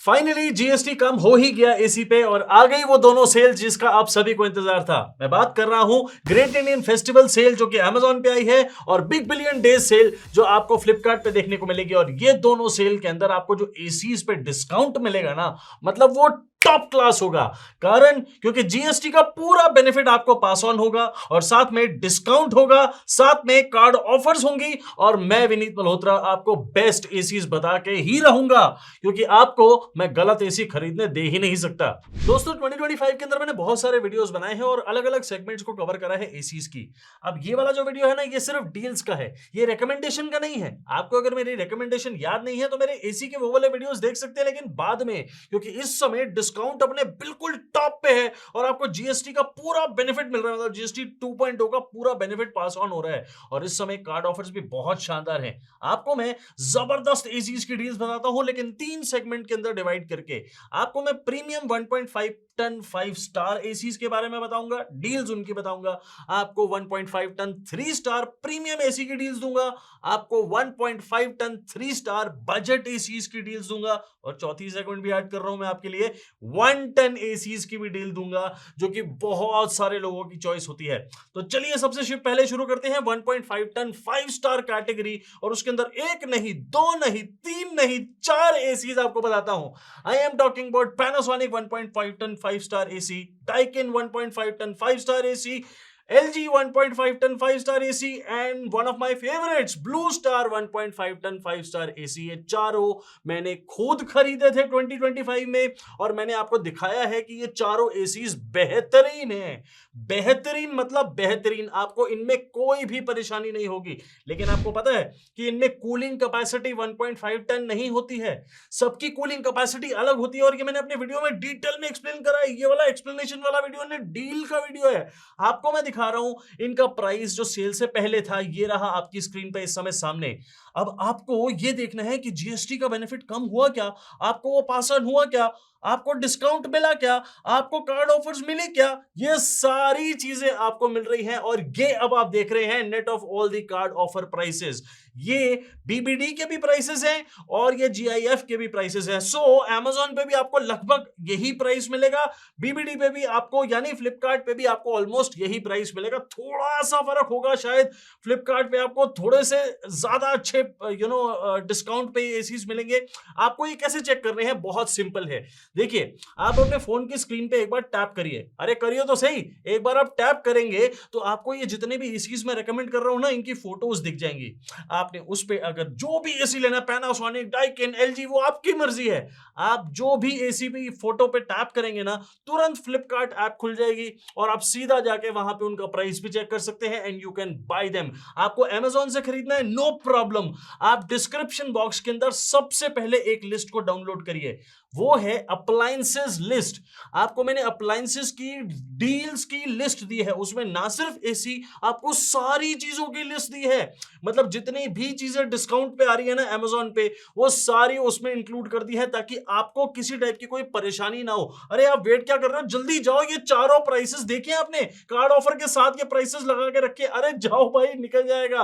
Finally GST कम हो ही गया AC पे और आ गई वो दोनों सेल जिसका आप सभी को इंतजार था। मैं बात कर रहा हूं ग्रेट इंडियन फेस्टिवल सेल जो कि अमेजॉन पे आई है और बिग बिलियन डेज सेल जो आपको फ्लिपकार्ट पे देखने को मिलेगी। और ये दोनों सेल के अंदर आपको जो एसीज पे डिस्काउंट मिलेगा ना, मतलब वो टॉप क्लास होगा। कारण क्योंकि जीएसटी का पूरा बेनिफिट आपको पास ऑन होगा और साथ में डिस्काउंट होगा, साथ में कार्ड ऑफर्स होंगी और मैं विनीत मल्होत्रा आपको बेस्ट एसीज बता के ही रहूंगा क्योंकि आपको मैं गलत एसी खरीदने दे ही नहीं सकता। दोस्तों 2025 के अंदर मैंने बहुत सारे वीडियोस बनाए हैं और अलग अलग सेगमेंट्स को कवर करा है एसीज की। अब ये वाला जो वीडियो है ना, ये सिर्फ डील्स का है, ये रिकमेंडेशन का नहीं है। आपको अगर मेरी रिकमेंडेशन याद नहीं है तो मेरे एसी के वो वाले वीडियोस देख सकते हैं, लेकिन बाद में, क्योंकि इस समय डिस्काउंट अपने बिल्कुल टॉप पे है और आपको जीएसटी का पूरा बेनिफिट मिल रहा है। मतलब जीएसटी 2.0 का पूरा बेनिफिट पास ऑन हो रहा है और इस समय कार्ड ऑफर्स भी बहुत शानदार हैं। आपको मैं जबरदस्त एसीज की डील्स बताता हूं, लेकिन 3 सेगमेंट के अंदर डिवाइड करके। आपको मैं प्रीमियम 1.5 टन 5 स्टार एसीज के बारे में बताऊंगा, डील्स उनकी बताऊंगा। आपको 1.5 टन 3 स्टार प्रीमियम एसी की डील्स दूंगा। आपको 1.5 टन 3 स्टार बजट एसीज की डील्स दूंगा और चौथी सेगमेंट भी ऐड कर रहा हूं मैं आपके लिए, 1 टन एसीज की भी डील दूंगा जो कि बहुत सारे लोगों की चॉइस होती है। तो चलिए सबसे पहले शुरू करते हैं 1.5 टन 5 स्टार कैटेगरी और उसके अंदर एक नहीं, दो नहीं, तीन नहीं, 4 एसीज आपको बताता हूं। I am talking about Panasonic 1.5 ton 5 star AC, Daikin 1.5 ton 5 star AC, LG 1.5 ton 5 star AC and one of my favourites Blue Star 1.5 ton 5 star AC. ये चारों मैंने खुद खरीदे थे 2025 में और मैंने आपको दिखाया है कि ये चारों एसीज बेहतरीन हैं। बेहतरीन मतलब बेहतरीन, आपको इनमें कोई भी परेशानी नहीं होगी। लेकिन आपको पता है कि इनमें कूलिंग कैपेसिटी 1.5 टन नहीं होती है, सबकी कूलिंग कैपेसिटी अलग होती है और ये मैंने अपने वीडियो में डिटेल में एक्सप्लेन करा है। ये वाला एक्सप्लेनेशन वाला वीडियो ने डील का वीडियो है, आपको मैं दिखा रहा हूं इनका प्राइस जो सेल से पहले था। ये रहा आपकी स्क्रीन पे इस समय सामने। अब आपको ये देखना है कि जीएसटी का बेनिफिट कम हुआ क्या, आपको वो पास ऑन हुआ क्या, आपको डिस्काउंट मिला क्या, आपको कार्ड ऑफर्स मिले क्या। ये सारी चीजें आपको मिल रही हैं और ये अब आप देख रहे हैं net of all the card offer prices. ये बीबीडी के भी प्राइसेस हैं और ये जीआईएफ के भी प्राइसेस हैं। सो अमेजॉन पे भी आपको लगभग यही प्राइस मिलेगा, बीबीडी पे भी आपको, यानी फ्लिपकार्ट पे भी आपको ऑलमोस्ट यही प्राइस मिलेगा। थोड़ा सा फर्क होगा शायद, फ्लिपकार्ट पे आपको थोड़े से ज्यादा अच्छे डिस्काउंट पे एसीज मिलेंगे। आपको ये कैसे चेक करने हैं, बहुत सिंपल है। देखिए, आप अपने फोन की स्क्रीन पे एक बार टैप करिए, अरे करिए तो सही, एक बार आप टैप करेंगे तो आपको ये जितने भी एसीज मैं रेकमेंड कर रहा हूं ना, इनकी फोटोज दिख जाएंगी। आपने उस पे अगर जो भी एसी लेना, पैनासोनिक, डाइकिन, एलजी, वो आपकी मर्जी है। आप जो भी एसी पे फोटो पे टैप करेंगे ना, तुरंत फ्लिपकार्ट ऐप खुल जाएगी और आप सीधा जाके वहां पे उनका प्राइस भी चेक कर सकते हैं and you can buy them. आपको अमेजॉन से खरीदना है, नो प्रॉब्लम, आप डिस्क्रिप्शन बॉक्स के अंदर सबसे पहले एक लिस्ट को डाउनलोड करिए, वो है अप्लायंसेस लिस्ट। आपको मैंने अप्लायंसेस की डील्स की लिस्ट दी है, उसमें ना सिर्फ एसी, आपको सारी चीजों की लिस्ट दी है। मतलब जितनी भी चीजें डिस्काउंट पे आ रही है ना अमेजॉन पे, वो सारी उसमें इंक्लूड कर दी है ताकि आपको किसी टाइप की कोई परेशानी ना हो। अरे आप वेट क्या कर रहे हो, जल्दी जाओ, ये चारों प्राइसेस देखिए आपने, कार्ड ऑफर के साथ ये प्राइसेस लगा के रखे। अरे जाओ भाई, निकल जाएगा।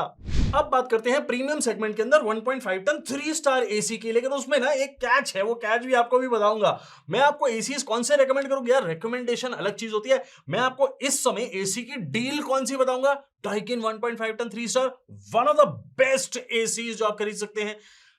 अब बात करते हैं प्रीमियम सेगमेंट के अंदर 1.5 टन 3 स्टार एसी की, लेकिन उसमें ना एक कैच है, वो कैच भी आपको भी बताऊंगा। मैं आपको एसीज कौन से रेकमेंड करूंगा यार, रिकमेंडेशन अलग चीज होती है। मैं आपको इस समय एसी की डील कौन सी बताऊंगा, Daikin 1.5 ton 3 star, one of the best ACs जो आप खरीद सकते हैं।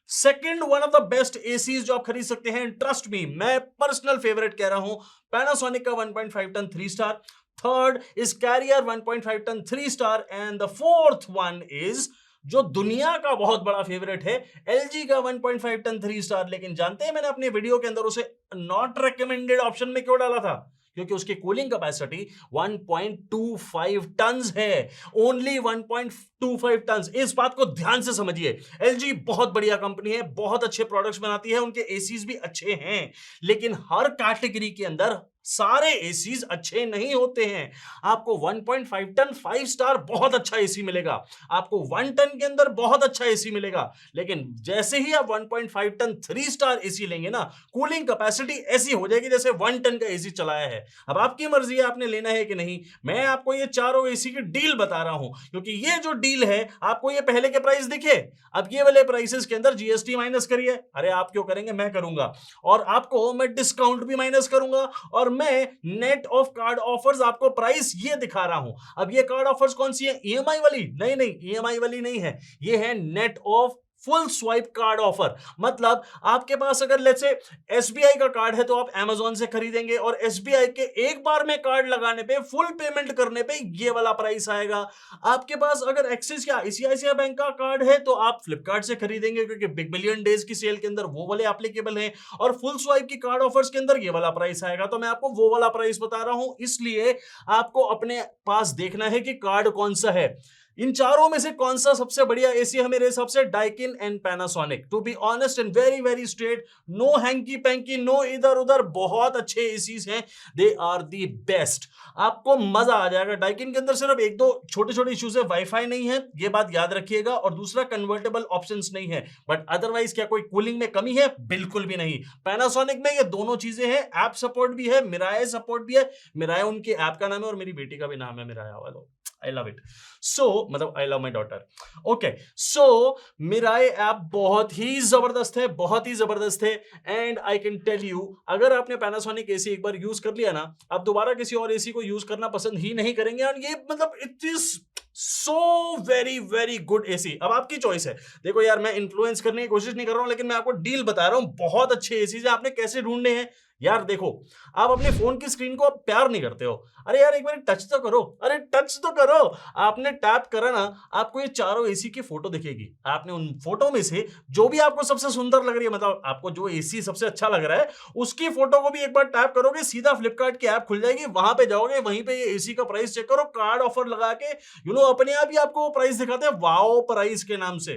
Second one of the best ACs जो आप खरीद सकते हैं, ट्रस्ट मी, मैं पर्सनल फेवरेट कह रहा हूं, पैनासोनिक का 1.5 ton 3 star. Third is Carrier 1.5 ton 3 star and the fourth one is जो दुनिया का बहुत बड़ा फेवरेट है, एलजी का 1.5 टन 3 स्टार। लेकिन जानते हैं मैंने अपने वीडियो के अंदर उसे नॉट रिकमेंडेड ऑप्शन में क्यों डाला था, क्योंकि उसकी कूलिंग कैपेसिटी 1.25 टन्स है, ओनली 1.25 टन्स। इस बात को ध्यान से समझिए, एलजी बहुत बढ़िया कंपनी है, बहुत अच्छे प्रोडक्ट्स बनाती है, उनके एसीज भी अच्छे हैं, लेकिन हर कैटेगरी के अंदर सारे एसीज अच्छे नहीं होते हैं। आपको 1.5 टन 5 स्टार बहुत अच्छा एसी मिलेगा, आपको 1 टन के अंदर बहुत अच्छा एसी मिलेगा, लेकिन जैसे ही आप 1.5 टन 3 स्टार एसी लेंगे ना, कूलिंग कैपेसिटी ऐसी हो जाएगी जैसे 1 टन का एसी चलाया है। अब आपकी मर्जी है आपने लेना है कि नहीं। मैं आपको ये चारों एसी की डील बता रहा हूं, क्योंकि ये जो डील है आपको ये पहले के प्राइस दिखे, अब ये वाले प्राइसेस के अंदर जीएसटी माइनस करिए। अरे आप क्यों करेंगे, मैं करूंगा, और आपको मैं डिस्काउंट भी माइनस करूंगा, और मैं नेट ऑफ कार्ड ऑफर्स आपको प्राइस ये दिखा रहा हूं। अब ये कार्ड ऑफर्स कौन सी है, ईएमआई वाली? नहीं नहीं, ईएमआई वाली नहीं है, ये है net of full swipe card offer. मतलब आपके पास अगर लेट्स से एसबीआई का कार्ड है तो आप अमेजॉन से खरीदेंगे, और एसबीआई के एक बार में कार्ड लगाने पे, फुल पेमेंट करने पे ये वाला प्राइस आएगा। आपके पास अगर एक्सिस या आईसीआईसीआई बैंक का कार्ड है तो आप फ्लिपकार्ट से खरीदेंगे, क्योंकि बिग बिलियन डेज की सेल के अंदर वो वाले एप्लीकेबल हैं, और फुल स्वाइप की कार्ड ऑफर्स के अंदर ये वाला प्राइस आएगा। तो मैं आपको वो वाला प्राइस बता रहा हूं, इसलिए आपको अपने पास देखना है कि कार्ड कौन सा है। इन चारों में से कौन सा सबसे बढ़िया एसी है मेरे हिसाब से? Daikin and Panasonic. To be honest and very very straight, no hanky panky, no इधर उधर, बहुत अच्छे एसीज हैं, दे आर दी बेस्ट। आपको मजा आ जाएगा। डाइकिन के अंदर सिर्फ एक दो छोटे छोटे इश्यूज है, वाईफाई नहीं है, ये बात याद रखिएगा, और दूसरा कन्वर्टेबल ऑप्शंस नहीं है, बट अदरवाइज क्या कोई कूलिंग में कमी है? बिल्कुल भी नहीं। पैनासोनिक में ये दोनों चीजें हैं, ऐप सपोर्ट भी है, मिराए सपोर्ट भी है। मिराए उनकी ऐप का नाम है, और मेरी बेटी का भी नाम है मिराया वाला। I love it. So, मतलब I love my daughter. Okay. So, Mirai app बहुत ही जबरदस्त है, बहुत ही जबरदस्त है, and I can tell you, अगर आपने पैनासोनिक एसी एक बार यूज कर लिया ना, आप दोबारा किसी और एसी को यूज करना पसंद ही नहीं करेंगे। और ये मतलब it is so very very good AC. अब आपकी चॉइस है। देखो यार, मैं इन्फ्लुएंस करने की कोशिश नहीं कर रहा हूं, लेकिन मैं आपको डील बता रहा हूं, बहुत अच्छे एसी है। आपने कैसे ढूंढने हैं यार? देखो, आप अपने फोन की स्क्रीन को प्यार नहीं करते हो, अरे यार एक बार टच तो करो, अरे टच तो करो। आपने टैप करा ना, आपको ये चारों एसी की फोटो दिखेगी। आपने उन फोटो में से जो भी आपको सबसे सुंदर लग रही है, मतलब आपको जो एसी सबसे अच्छा लग रहा है, उसकी फोटो को भी एक बार टैप करोगे, सीधा फ्लिपकार्ट की ऐप खुल जाएगी, वहां पे जाओगे, वहीं पे ये एसी का प्राइस चेक करो, कार्ड ऑफर लगा के अपने आप ही आपको प्राइस दिखाते हैं वाओ प्राइस के नाम से।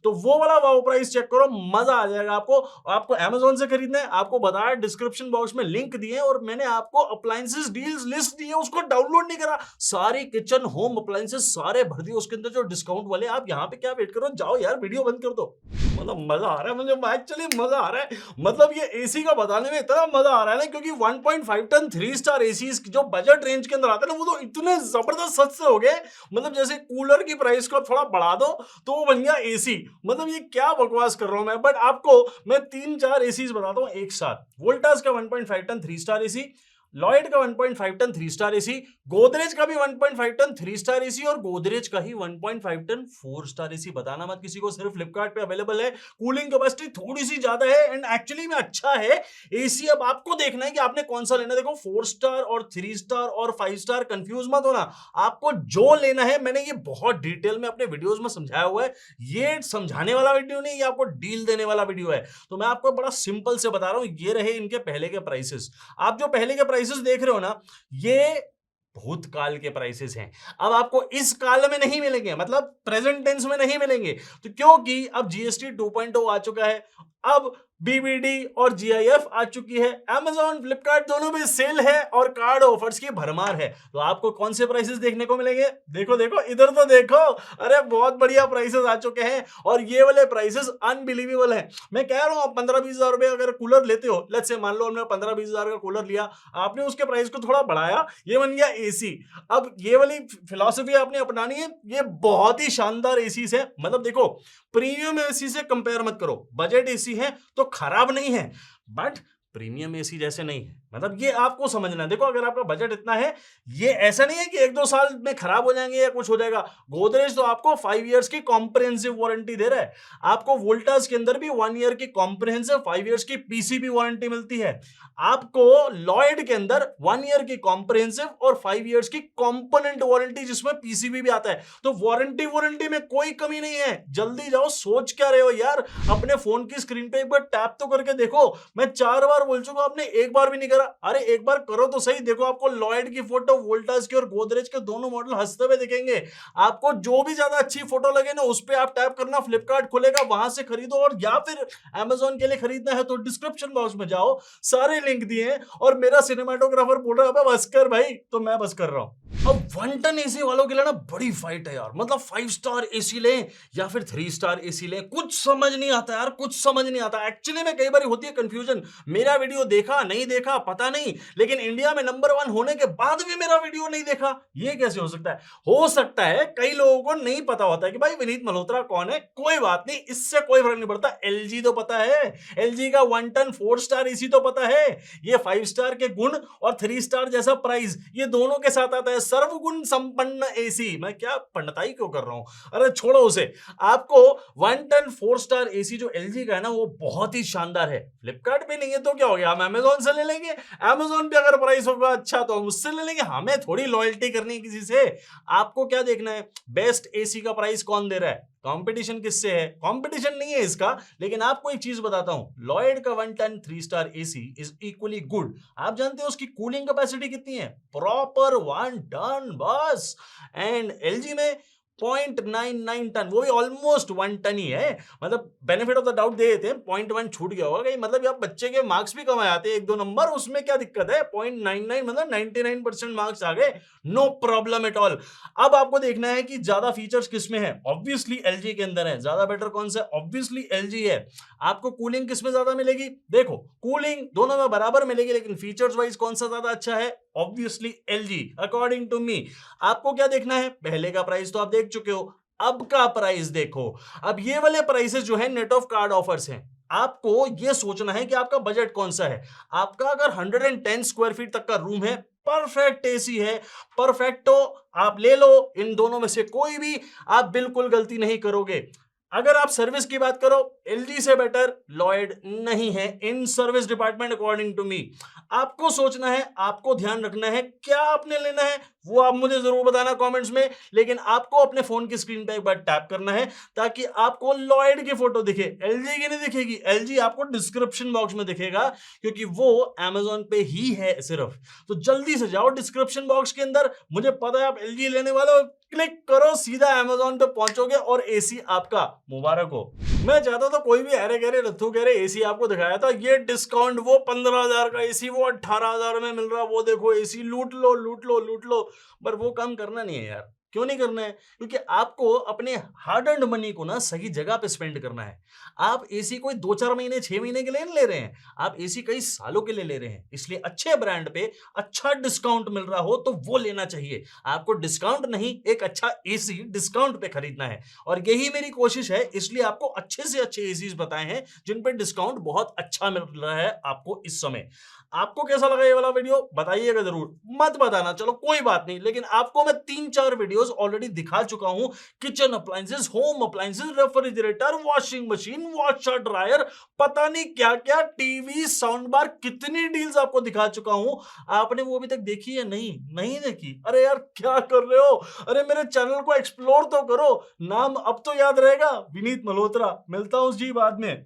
तो वो वाला वाओ प्राइस चेक करो, मजा आ जाएगा आपको। आपको अमेजोन से खरीदना है, आपको बताया, डिस्क्रिप्शन बॉक्स में लिंक दिए, और मैंने आपको अप्लायंसेस डील्स लिस्ट दी है, उसको डाउनलोड नहीं करा। सारी किचन होम अप्लायंसेस सारे भर दिए उसके अंदर, जो डिस्काउंट वाले। आप यहां पे क्या वेट करो, जाओ यार, वीडियो बंद कर दो। मतलब मजा आ रहा है मुझे, एक्चुअली मजा आ रहा है। मतलब ये एसी का बताने में इतना मजा आ रहा है ना, क्योंकि 1.5 टन 3 स्टार एसी जो बजट रेंज के अंदर आते हैं ना, वो तो इतने जबरदस्त सस्ते हो गए। मतलब जैसे कूलर की प्राइस को थोड़ा बढ़ा दो तो वो बन गया एसी। मतलब ये क्या बकवास कर रहा हूं मैं, बट आपको मैं 3-4 एसीज बताता हूं एक साथ। वोल्टास का 1.5 टन 3 स्टार एसी, लॉयड का 1.5 टन 3 स्टार एसी, गोदरेज का भी 1.5 टन 3 स्टार एसी, और गोदरेज का ही 1.5 टन 4 स्टार एसी। बताना मत किसी को, सिर्फ फ्लिपकार्ट पे अवेलेबल है। कूलिंग कैपेसिटी थोड़ी सी ज्यादा है, एंड एक्चुअली में अच्छा है एसी। अब आपको देखना है कि आपने कौन सा लेना है। देखो, 4 स्टार और 3 स्टार और 5 स्टार कंफ्यूज मत होना, आपको जो लेना है, मैंने ये बहुत डिटेल में अपने वीडियोस में समझाया हुआ है। ये समझाने वाला वीडियो नहीं, ये आपको डील देने वाला वीडियो है। तो मैं आपको बड़ा सिंपल से बता रहा हूं, ये रहे इनके पहले के प्राइसेस। आप जो पहले के प्राइसेस देख रहे हो ना, ये भूतकाल के प्राइसेस हैं। अब आपको इस काल में नहीं मिलेंगे, मतलब प्रेजेंट टेंस में नहीं मिलेंगे, तो क्योंकि अब जीएसटी 2.0 आ चुका है, अब बीबीडी और जीआईएफ आ चुकी है, अमेजॉन फ्लिपकार्ट दोनों में सेल है, और कार्ड ऑफर्स की भरमार है। तो आपको कौन से प्राइसेस देखने को मिलेंगे? देखो देखो, इधर तो देखो, अरे बहुत बढ़िया प्राइसेस आ चुके हैं, और ये वाले प्राइसेस अनबिलीवेबल हैं। मैं कह रहा हूं, आप 15-20 हजार रुपए अगर कूलर लेते हो, लेट्स से मान लो हमने 15-20 हजार का कूलर लिया, आपने उसके प्राइस को थोड़ा बढ़ाया, ये बन गया एसी। अब ये वाली फिलॉसफी आपने अपनानी है, ये बहुत ही शानदार एसी है। मतलब देखो, प्रीमियम एसी से कंपेयर मत करो, बजट एसी है तो खराब नहीं है, बट प्रीमियम एसी जैसे नहीं है। मतलब ये आपको समझना है। देखो, अगर आपका बजट इतना है, ये ऐसा नहीं है कि 1-2 साल में खराब हो जाएंगे या कुछ हो जाएगा। गोदरेज तो आपको 5 इयर्स की कॉम्प्रिहेंसिव वारंटी दे रहा है। आपको वोल्टास के अंदर भी 1 ईयर की कॉम्प्रिहेंसिव, 5 इयर्स की पीसीबी वारंटी मिलती है। आपको लॉयड के अंदर 1 ईयर की कॉम्प्रिहेंसिव और 5 इयर्स की कंपोनेंट वारंटी, जिसमें पीसीबी भी आता है। तो वारंटी में कोई कमी नहीं है। जल्दी जाओ, सोच क्या रहे हो यार? अपने फोन की स्क्रीन पे एक बार टैप तो करके देखो। मैं 4 बार बोल चुका, आपने एक बार भी नहीं करा। जरा, अरे एक बार करो तो सही। देखो आपको लॉयड की फोटो, वोल्टास की और गोदरेज के दोनों मॉडल हंसते हुए दिखेंगे। आपको जो भी ज्यादा अच्छी फोटो लगे ना, उस पे आप टैप करना, फ्लिपकार्ट खुलेगा, वहां से खरीदो। और या फिर अमेजोन के लिए खरीदना है तो डिस्क्रिप्शन बॉक्स में जाओ, सारे लिंक दिए हैं। और मेरा सिनेमाटोग्राफर बोल रहा है बस कर भाई, तो मैं बस कर रहा हूं। अब 1 टन एसी वालों के लिए ना बड़ी फाइट है यार। मतलब 5 स्टार एसी लें या फिर 3 स्टार एसी लें, कुछ समझ नहीं आता यार, कुछ समझ नहीं आता। एक्चुअली में कई बार होती है कंफ्यूजन, मेरा वीडियो देखा नहीं देखा पता नहीं, लेकिन इंडिया में नंबर 1 होने के बाद भी मेरा वीडियो नहीं देखा, ये कैसे हो सकता है? हो सकता है कई लोगों को नहीं पता होता है कि भाई विनीत मल्होत्रा कौन है। कोई बात नहीं, इससे कोई फर्क नहीं पड़ता। एलजी तो पता है, एलजी का 1 टन 4 स्टार एसी तो पता है। ये 5 स्टार के गुण और 3 स्टार जैसा प्राइस, ये दोनों के साथ आता है। सर्वगुण संपन्न एसी। मैं क्या पंडिताई क्यों कर रहा हूं, अरे छोड़ो उसे। आपको 1 टन 4 स्टार एसी जो एलजी का है ना, वो बहुत ही शानदार है। फ्लिपकार्ट पे नहीं है तो क्या हो गया, हम अमेजोन से ले लेंगे। अमेजोन पे अगर प्राइस होगा अच्छा तो हम उससे ले लेंगे। हमें थोड़ी लॉयल्टी करनी है किसी से। आपको क्या देखना है, बेस्ट एसी का प्राइस कौन दे रहा है, कंपटीशन किससे है। कंपटीशन नहीं है इसका, लेकिन आपको एक चीज बताता हूं, लॉयड का 1 ton 3 star AC is equally good. आप जानते हो उसकी कूलिंग कैपेसिटी कितनी है, प्रॉपर 1 टन बस। एंड एलजी में 0.99 टन, वो भी ऑलमोस्ट 1 टन ही है। मतलब बेनिफिट ऑफ द डाउट दे देते हैं, 0.1 छूट गया होगा कहीं, मतलब आप बच्चे के मार्क्स भी कम आते हैं 1-2 नंबर, उसमें क्या दिक्कत है। 0.99 मतलब 99% मार्क्स आ गए, नो प्रॉब्लम एट ऑल। अब आपको देखना है कि ज्यादा फीचर्स किसमें है, ऑब्वियसली एलजी के अंदर है। ज्यादा बेटर कौन सा, ऑब्वियसली एलजी है। आपको कूलिंग किसमें ज्यादा मिलेगी, देखो कूलिंग दोनों में बराबर मिलेगी, लेकिन फीचर्स वाइज कौन सा ज्यादा अच्छा है, obviously LG according to me. आपको क्या देखना है, पहले का प्राइस तो आप देख चुके हो, अब का प्राइस देखो। अब ये वाले प्राइसेस जो है नेट ऑफ कार्ड ऑफर्स हैं। आपको ये सोचना है कि आपका बजट कौन सा है। आपका अगर 110 स्क्वायर फीट तक का रूम है, परफेक्ट एसी है, परफेक्टो, आप ले लो। इन दोनों में से कोई भी आप बिल्कुल गलती नहीं करोगे। अगर आप सर्विस की बात करो, एलजी से बेटर लॉयड नहीं है in service department according to me. आपको सोचना है, आपको ध्यान रखना है, क्या आपने लेना है वो आप मुझे जरूर बताना कमेंट्स में। लेकिन आपको अपने फोन की स्क्रीन पे एक बार टैप करना है ताकि आपको लॉयड की फोटो दिखे, एलजी की नहीं दिखेगी। एलजी आपको डिस्क्रिप्शन बॉक्स में दिखेगा, क्योंकि वो अमेजोन पे ही है सिर्फ। तो जल्दी से जाओ डिस्क्रिप्शन बॉक्स के अंदर, मुझे पता है आप एलजी लेने वाले हो, क्लिक करो, सीधा अमेजोन पे पहुंचोगे और एसी आपका मुबारक हो। मैं चाहता तो कोई भी अरे गहरे रथू गहरे एसी आपको दिखाया था, ये डिस्काउंट, वो 15,000 का एसी वो 18,000 में मिल रहा, वो देखो एसी लूट लो लूट लो लूट लो। पर वो काम करना नहीं है यार। क्यों नहीं करना है, क्योंकि आपको अपने हार्ड अर्न्ड मनी को ना सही जगह पे स्पेंड करना है। आप एसी कोई 2-4 महीने 6 महीने के लिए नहीं ले रहे हैं, आप एसी कई सालों के लिए ले रहे हैं। इसलिए अच्छे ब्रांड पे अच्छा डिस्काउंट मिल रहा हो तो वो लेना चाहिए। आपको डिस्काउंट नहीं, एक अच्छा एसी डिस्काउंट पे खरीदना है। और यही मेरी कोशिश है, इसलिए आपको अच्छे से अच्छे एसीज बताए हैं जिन पे डिस्काउंट बहुत अच्छा मिल रहा है आपको इस समय। आपको कैसा लगा ये वाला वीडियो बताइएगा जरूर, मत बताना चलो कोई बात नहीं, लेकिन आपको मैं 3-4 वीडियोस ऑलरेडी दिखा चुका हूं। Kitchen appliances, home appliances, refrigerator, washing machine, washer dryer, पता नहीं क्या क्या, टीवी, साउंड बार, कितनी डील्स आपको दिखा चुका हूं। आपने वो अभी तक देखी है नहीं, नहीं देखी, अरे यार क्या कर रहे हो। अरे मेरे चैनल को एक्सप्लोर तो करो, नाम अब तो याद रहेगा, विनीत मल्होत्रा। मिलता हूं जी बाद में।